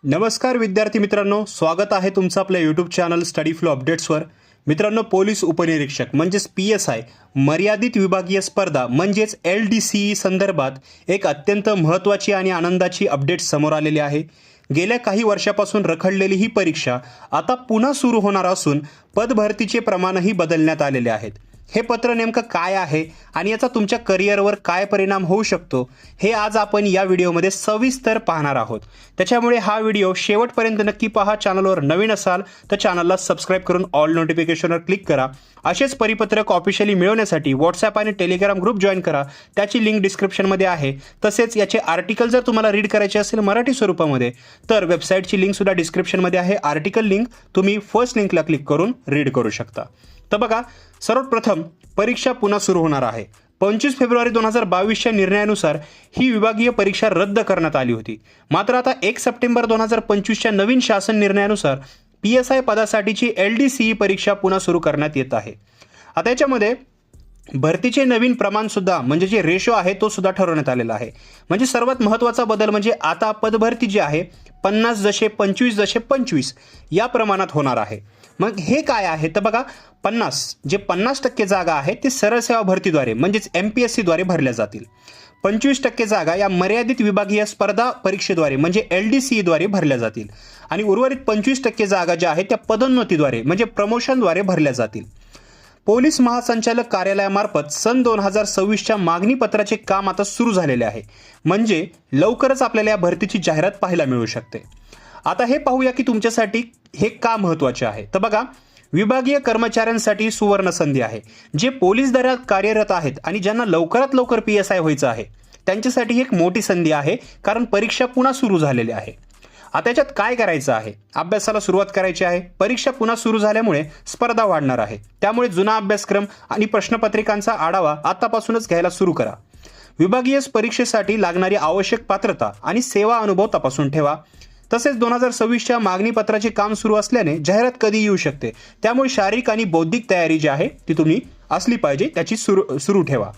नमस्कार विद्यार्थी मित्रांनो, स्वागत आहे तुमचं आपल्या यूट्यूब चॅनल स्टडी फ्लो अपडेट्सवर। मित्रांनो, पोलीस उपनिरीक्षक म्हणजेच PSI मर्यादित विभागीय स्पर्धा म्हणजेच LDCE संदर्भात एक अत्यंत महत्त्वाची आणि आनंदाची अपडेट समोर आलेली आहे। गेल्या काही वर्षापासून रखडलेली ही परीक्षा आता पुन्हा सुरू होणार असून पदभरतीचे प्रमाणही बदलण्यात आलेले आहेत। हे पत्र नेमकं काय आहे आणि याचा तुमच्या करिअरवर काय परिणाम होऊ शकतो हे आज आपण या व्हिडिओमध्ये सविस्तर पाहणार आहोत। त्याच्यामुळे हा व्हिडिओ शेवटपर्यंत नक्की पहा। चॅनलवर नवीन असाल तर चॅनलला सबस्क्राइब करून ऑल नोटिफिकेशनवर क्लिक करा। असेच परिपत्रक ऑफिशियली मिळवण्यासाठी व्हॉट्सॲप आणि टेलिग्राम ग्रुप जॉइन करा, त्याची लिंक डिस्क्रिप्शनमध्ये आहे। तसेच याचे आर्टिकल जर तुम्हाला रीड करायचे असेल मराठी स्वरूपामध्ये तर वेबसाईटची लिंक सुद्धा डिस्क्रिप्शनमध्ये आहे। आर्टिकल लिंक तुम्ही फर्स्ट लिंकला क्लिक करून रीड करू शकता। तर बघा, सर्वप्रथम परीक्षा पुन्हा सुरू होणार आहे। 25 फेब्रुवारी 2022च्या निर्णयानुसार ही विभागीय परीक्षा रद्द करण्यात आली होती। मात्र आता 1 सप्टेंबर 2025च्या नवीन शासन निर्णयानुसार PSI पदासाठीची LDCE परीक्षा पुन्हा सुरू करण्यात येत आहे। आता याच्यामध्ये भरतीचे नवीन प्रमाण सुद्धा म्हणजे जे रेशो आहे तो सुद्धा ठरवण्यात आलेला आहे। म्हणजे सर्वात महत्त्वाचा बदल म्हणजे आता पदभरती जी आहे 50 जसे 25 जसे 25 या प्रमाणात होणार आहे। मग हे काय आहे तर बघा, 50% जागा आहे ते सरळ सेवा भरतीद्वारे म्हणजेच MPSC द्वारे भरल्या जातील। 25% जागा या मर्यादित विभागीय स्पर्धा परीक्षेद्वारे म्हणजे LDCE द्वारे भरल्या जातील आणि उर्वरित 25% जागा ज्या आहेत त्या पदोन्नतीद्वारे म्हणजे प्रमोशनद्वारे भरल्या जातील। पोलीस महासंचालक कार्यालयामार्फत सन 2026च्या मागणी पत्राचे काम आता सुरू झालेले आहे। म्हणजे लवकरच आपल्याला या भरतीची जाहिरात पाहायला मिळू शकते। आता हे पाहूया की तुमच्यासाठी हे का महत्त्वाचे आहे। तर बघा, विभागीय कर्मचाऱ्यांसाठी सुवर्ण संधी आहे। जे पोलीस दलात कार्यरत आहेत आणि ज्यांना लवकरात लवकर PSI व्हायचं आहे त्यांच्यासाठी एक मोठी संधी आहे, कारण परीक्षा पुन्हा सुरू झालेली आहे। आता याच्यात काय करायचं आहे, अभ्यासाला सुरुवात करायची आहे। परीक्षा पुन्हा सुरू झाल्यामुळे स्पर्धा वाढणार आहे, त्यामुळे जुना अभ्यासक्रम आणि प्रश्नपत्रिकांचा आढावा आतापासूनच घ्यायला सुरू करा। विभागीय परीक्षेसाठी लागणारी आवश्यक पात्रता आणि सेवा अनुभव तपासून ठेवा। तसेच 2026च्या मागणी पत्राचे काम सुरू असल्याने जाहिरात कधी येऊ शकते, त्यामुळे शारीरिक आणि बौद्धिक तयारी जी आहे ती तुम्ही असली पाहिजे, त्याची सुरू ठेवा।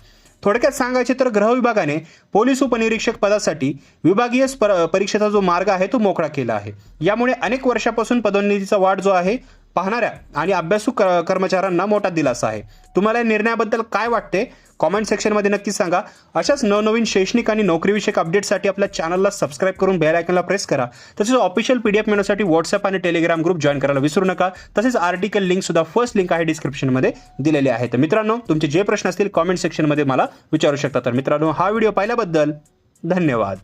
थोडक्यात सांगायचे तर गृह विभागाने पोलीस उपनिरीक्षक पदासाठी विभागीय परीक्षेचा जो मार्ग आहे तो मोकळा केला आहे। यामुळे अनेक वर्षापासून पदोन्नतीचा वाढ जो आहे पाहणाऱ्या आणि अभ्यासू कर्मचाऱ्यांना मोठा दिलासा आहे। तुम्हाला या निर्णयाबद्दल काय वाटते कॉमेंट सेक्शनमध्ये नक्की सांगा। अशाच नवनवीन शैक्षणिक आणि नोकरीविषयक अपडेटसाठी आपल्या चॅनलला सबस्क्राइब करून बेल आयकॉनला प्रेस करा। तसेच ऑफिशियल PDF मिळवण्यासाठी व्हॉट्सॲप आणि टेलिग्राम ग्रुप जॉइन करायला विसरू नका। तसेच आर्टिकल लिंक सुद्धा फर्स्ट लिंक आहे डिस्क्रिप्शनमध्ये दिलेले आहे। तर मित्रांनो, तुमचे जे प्रश्न असतील कॉमेंट सेक्शनमध्ये मला विचारू शकता। तर मित्रांनो, हा व्हिडिओ पाहिल्याबद्दल धन्यवाद।